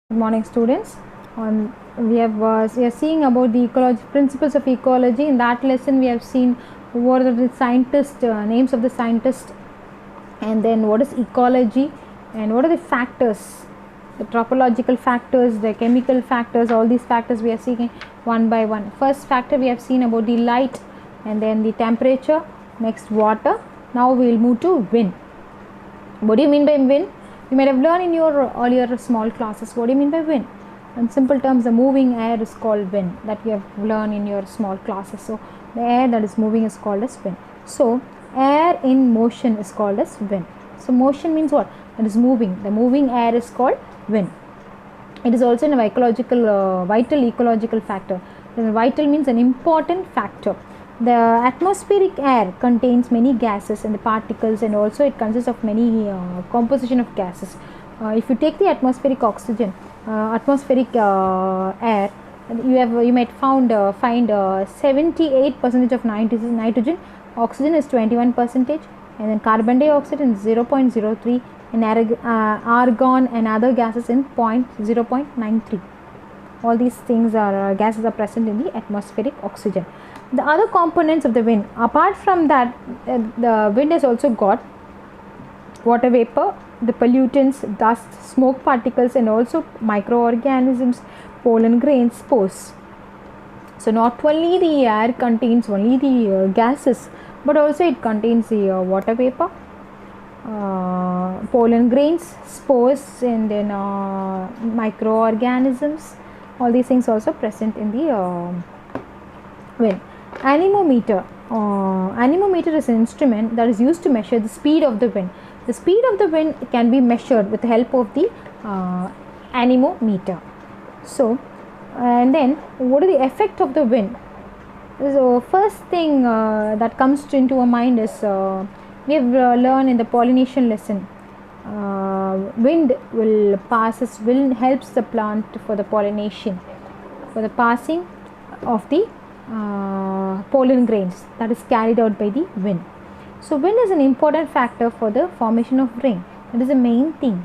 Good morning, students. We are seeing about the principles of ecology. In that lesson, we have seen what are the scientists, names of the scientists, and then what is ecology, and what are the factors, the topological factors, the chemical factors. All these factors we are seeing one by one. First factor we have seen about the light, and then the temperature. Next water. Now we will move to wind. What do you mean by wind? You might have learned in your earlier small classes. What do you mean by wind? In simple terms, the moving air is called wind. That you have learned in your small classes. So the air that is moving is called as wind. So air in motion is called as wind. So motion means what? It is moving. The moving air is called wind. It is also an vital ecological factor. Vital means an important factor. The atmospheric air contains many gases and the particles, and also it consists of many composition of gases. If you take the atmospheric air, you might find 78% of nitrogen, oxygen is 21%, and then carbon dioxide is 0.03, and argon and other gases in 0.93. All these things gases are present in the atmospheric oxygen. The other components of the wind, apart from that, the wind has also got water vapor, the pollutants, dust, smoke particles, and also microorganisms, pollen grains, spores. So not only the air contains only the gases, but also it contains the water vapor, pollen grains, spores, and then microorganisms. All these things also present in the wind. Anemometer. Anemometer is an instrument that is used to measure the speed of the wind. The speed of the wind can be measured with the help of the anemometer. So, and then what is the effect of the wind? So, first thing that comes into our mind is we have learned in the pollination lesson. Wind helps the plant for the pollination, for the passing of the pollen grains that is carried out by the wind. So wind is an important factor for the formation of rain. That is the main thing.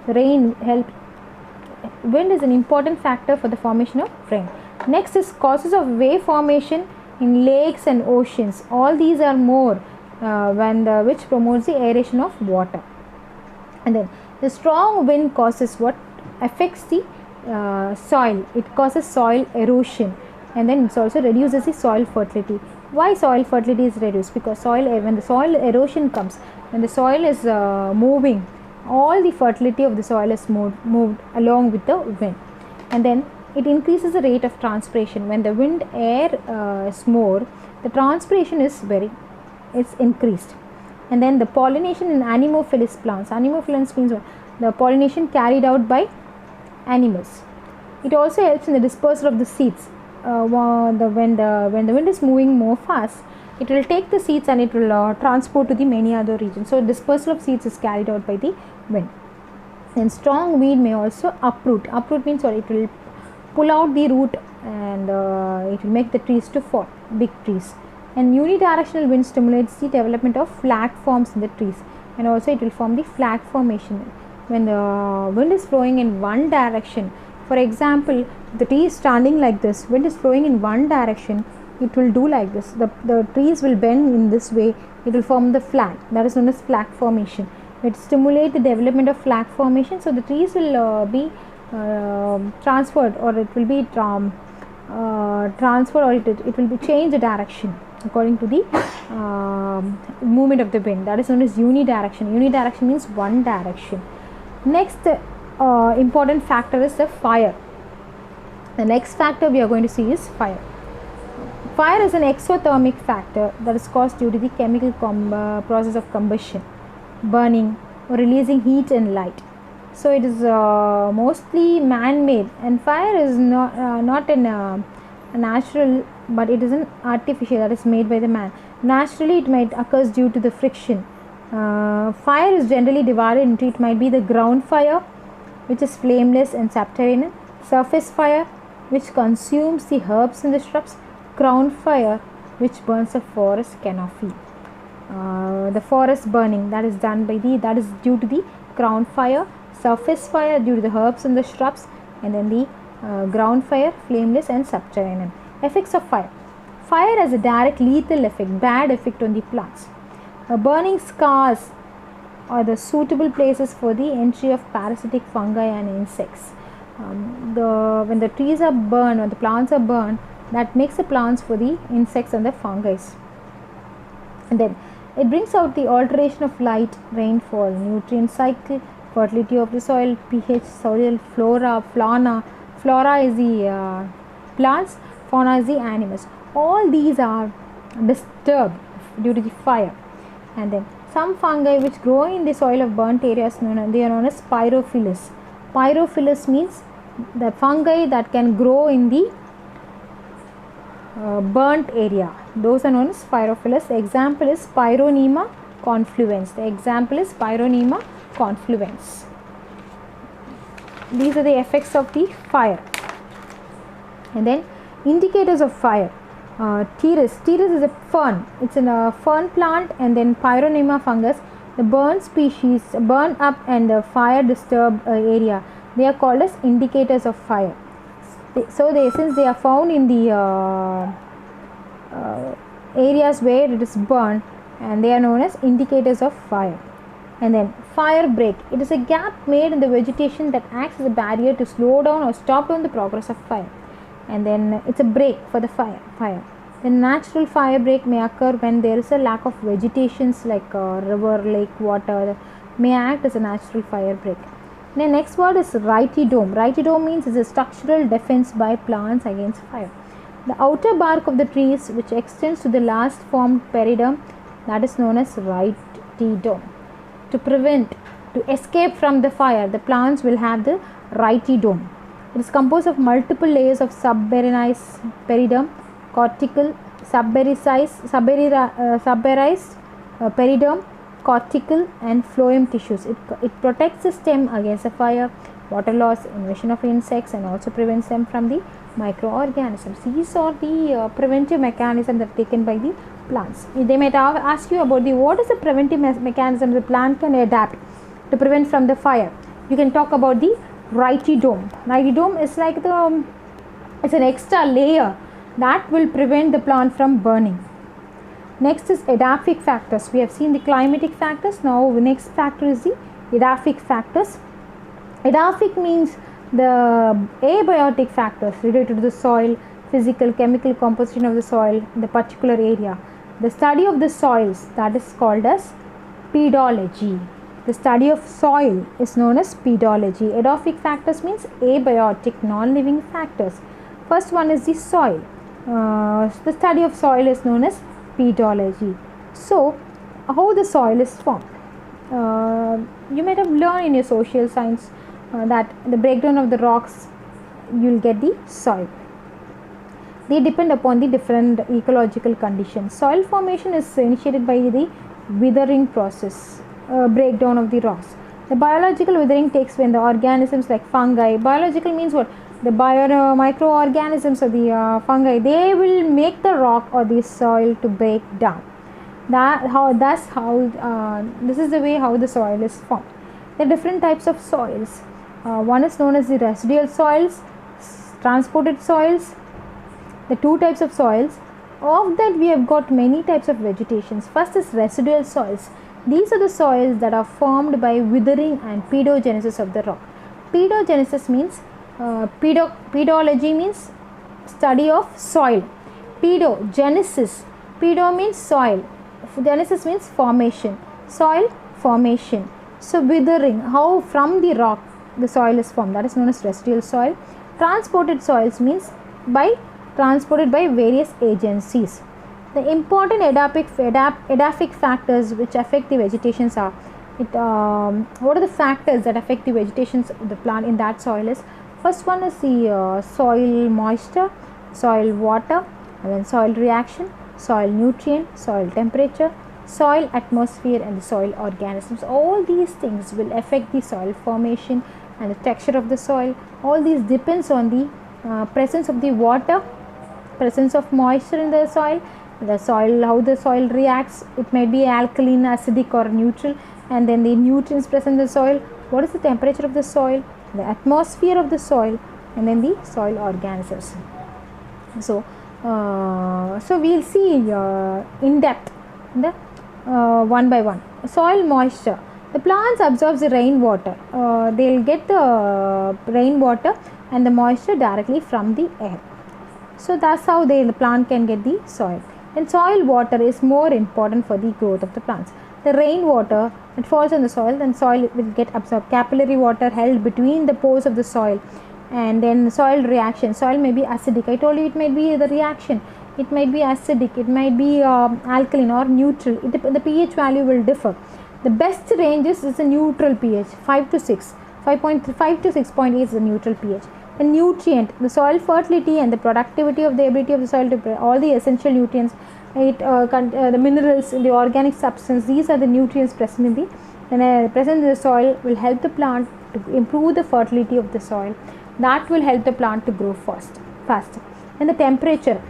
Rain helps. Wind is an important factor for the formation of rain. Next is causes of wave formation in lakes and oceans. All these are more which promotes the aeration of water. And then the strong wind causes what? Affects the soil. It causes soil erosion, and then it also reduces the soil fertility. Why soil fertility is reduced? Because when the soil erosion comes, when the soil is moving, all the fertility of the soil is moved along with the wind. And then it increases the rate of transpiration. When the wind air is more, the transpiration is increased. And then the pollination in anemophilous plants. Anemophilous means what? The pollination carried out by animals. It also helps in the dispersal of the seeds. When the wind is moving more fast, it will take the seeds and it will transport to the many other regions. So dispersal of seeds is carried out by the wind. And strong wind may also uproot. Uproot means what? It will pull out the root, and it will make the trees to fall, big trees. And unidirectional wind stimulates the development of flag forms in the trees, and also it will form the flag formation. When the wind is flowing in one direction, for example, the tree is standing like this, wind is flowing in one direction, it will do like this. The trees will bend in this way, it will form the flag, that is known as flag formation. It stimulates the development of flag formation, so the trees will be transferred, or it will be transferred, or it will be changed direction according to the movement of the wind. That is known as unidirection. Unidirection means one direction. Next important factor is the fire. The next factor we are going to see is fire. Fire is an exothermic factor that is caused due to the chemical process of combustion, burning, or releasing heat and light. So it is mostly man-made, and fire is not a natural, but it is an artificial, that is made by the man. Naturally it might occur due to the friction. Fire is generally divided into, it might be the ground fire, which is flameless and subterranean; surface fire, which consumes the herbs and the shrubs; ground fire, which burns a forest canopy. The forest burning, that is due to the ground fire. surface fire due to the herbs and the shrubs, and then the ground fire, flameless and subterranean. Effects of fire. Fire has a direct lethal effect, bad effect on the plants. Burning scars are the suitable places for the entry of parasitic fungi and insects. When the trees are burned or the plants are burned, that makes the plants for the insects and the fungi. And then it brings out the alteration of light, rainfall, nutrient cycle, fertility of the soil, pH, soil, flora, fauna. Flora is the plants, fauna is the animals. All these are disturbed due to the fire. And then some fungi which grow in the soil of burnt areas, they are known as pyrophilus. Pyrophilus means the fungi that can grow in the burnt area. Those are known as pyrophilus. The example is Pyronema confluens. The example is Pyronema confluens. These are the effects of the fire. And then indicators of fire. Pteris is a fern. It's a fern plant, and then Pyronema fungus. The burnt species burn up and the fire disturbed area. They are called as indicators of fire. Since they are found in the areas where it is burned, and they are known as indicators of fire. And then fire break. It is a gap made in the vegetation that acts as a barrier to slow down or stop down the progress of fire. And then it's a break for the fire. The natural fire break may occur when there is a lack of vegetations like river, lake, water may act as a natural fire break. The next word is Righty Dome. Righty Dome means it's a structural defense by plants against fire. The outer bark of the trees which extends to the last formed periderm, that is known as Righty Dome. To escape from the fire, the plants will have the Righty Dome. It is composed of multiple layers of suberized periderm, cortical, suberized periderm, cortical and phloem tissues. It protects the stem against the fire, water loss, invasion of insects, and also prevents them from the microorganisms. These are the preventive mechanisms that are taken by the plants. They might ask you about what is the preventive mechanism the plant can adapt to prevent from the fire. You can talk about the Righty Dome. Righty Dome is like it's an extra layer that will prevent the plant from burning. Next is edaphic factors. We have seen the climatic factors. Now the next factor is the edaphic factors. Edaphic means the abiotic factors related to the soil, physical, chemical composition of the soil in the particular area. The study of the soils, that is called as pedology. The study of soil is known as pedology. Edaphic factors means abiotic, non-living factors. First one is the soil. The study of soil is known as pedology. So, how the soil is formed? You might have learned in your social science that the breakdown of the rocks, you will get the soil. They depend upon the different ecological conditions. Soil formation is initiated by the withering process, breakdown of the rocks. The biological withering takes when the organisms like fungi, biological means what? The microorganisms of the fungi, they will make the rock or the soil to break down. This is the way how the soil is formed. There are different types of soils. One is known as the residual soils, transported soils. The two types of soils. Of that we have got many types of vegetations. First is residual soils. These are the soils that are formed by withering and pedogenesis of the rock. Pedogenesis means pedology means study of soil. Pedogenesis. Pedo means soil. Genesis means formation. Soil formation. So withering, how from the rock the soil is formed, that is known as residual soil. Transported soils means transported by various agencies. The important edaphic factors which affect the vegetations are, what are the factors that affect the vegetations of the plant in that soil is, first one is the soil moisture, soil water, and then soil reaction, soil nutrient, soil temperature, soil atmosphere, and the soil organisms. All these things will affect the soil formation and the texture of the soil. All these depends on the presence of the water, presence of moisture in the soil, how the soil reacts. It may be alkaline, acidic or neutral, and then the nutrients present in the soil, What is the temperature of the soil, the atmosphere of the soil, and then the soil organisms. So we'll see in depth the one by one. Soil moisture. The plants absorb the rainwater. They'll get the rainwater and the moisture directly from the air. So that's how the plant can get the soil. And soil water is more important for the growth of the plants. The rainwater, it falls on the soil, then soil will get absorbed. Capillary water held between the pores of the soil, and then soil reaction. Soil may be acidic. I told you it might be the reaction. It might be acidic, it might be alkaline or neutral. The pH value will differ. The best range is a neutral pH, 5 to 6. 5.5 to 6.8 is the neutral pH. The nutrient, the soil fertility and the productivity of the ability of the soil to all the essential nutrients, the minerals, the organic substance, these are the nutrients present in the soil will help the plant to improve the fertility of the soil. That will help the plant to grow faster. And the temperature,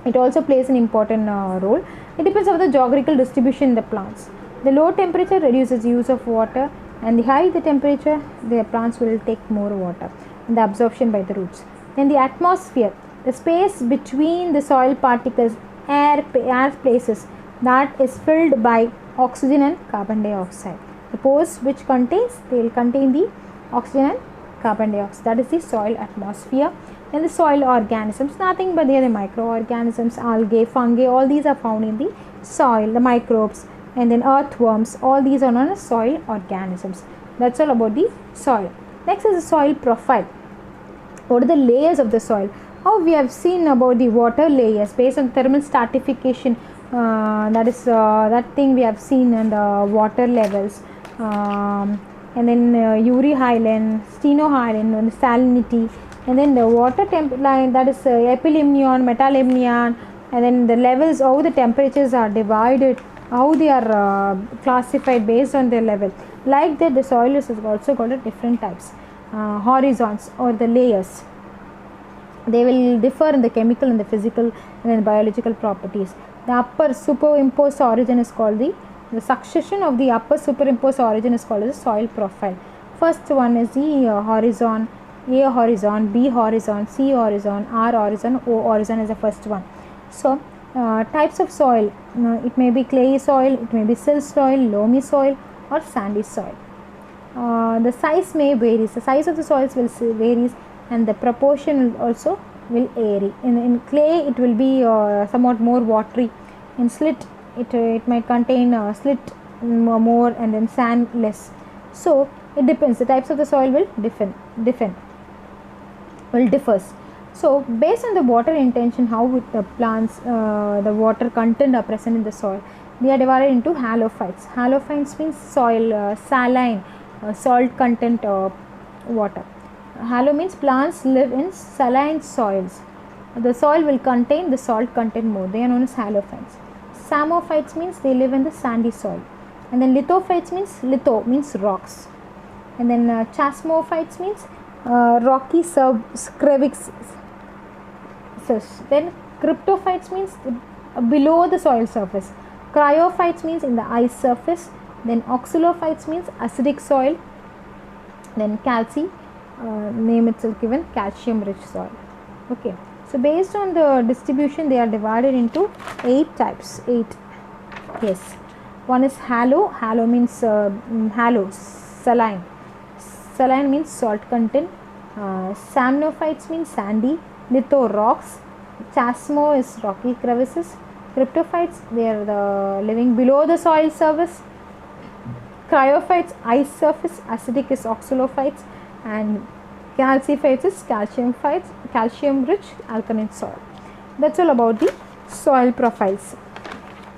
it also plays an important role. It depends on the geographical distribution in the plants. The low temperature reduces use of water, and the high the temperature, the plants will take more water and the absorption by the roots. Then the atmosphere, the space between the soil particles, air places, that is filled by oxygen and carbon dioxide. The pores which they will contain the oxygen and carbon dioxide. That is the soil atmosphere. And the soil organisms, nothing but they are the microorganisms, algae, fungi, all these are found in the soil, the microbes, and then earthworms, all these are known as soil organisms. That's all about the soil. Next is the soil profile. What are the layers of the soil? How we have seen about the water layers based on thermal stratification, that thing we have seen, and water levels, and then euryhylin, stenohylin, and salinity, and then the water temp line, that is epilimnion, metalimnion, and then the levels, how the temperatures are divided, how they are classified based on their level. Like that, the soil is also got different types, horizons or the layers. They will differ in the chemical and the physical and then biological properties. The upper superimposed origin is called the succession of the upper superimposed origin is called as the soil profile. First one is the horizon, A horizon, B horizon, C horizon, R horizon, O horizon is the first one. So types of soil, it may be clay soil, it may be silt soil, loamy soil, or sandy soil. The size may vary. The size of the soils will varies, and the proportion also will vary. In clay, it will be somewhat more watery. In silt, it might contain silt more, and then sand less. So it depends. The types of the soil will differs. So based on the water intention, how the plants, the water content are present in the soil, they are divided into halophytes. Halophytes means soil, saline, salt content water. Halo means plants live in saline soils. The soil will contain the salt content more. They are known as halophytes. Samophytes means they live in the sandy soil. And then lithophytes means rocks. And then chasmophytes means rocky crevices. Then cryptophytes means below the soil surface. Cryophytes means in the ice surface. Then oxalophytes means acidic soil. Then name itself given, calcium rich soil. Okay, so based on the distribution, they are divided into 8 types. Yes, one is halo. Halo means saline. Saline means salt content. Samnophytes means sandy. Litho, rocks. Chasmo is rocky crevices. Cryptophytes, they are living below the soil surface. Cryophytes, ice surface. Acidic is oxalophytes, and calciphytes is calcium rich alkaline soil. That's all about the soil profiles.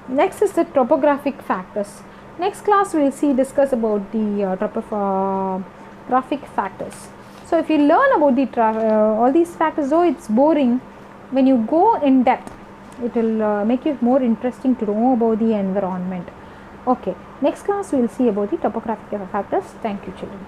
Next is the topographic factors. Next class we will discuss about the topographic factors. So if you learn about the all these factors, though it's boring, when you go in depth, it will make it more interesting to know about the environment. Okay, next class we will see about the topographic factors. Thank you, children.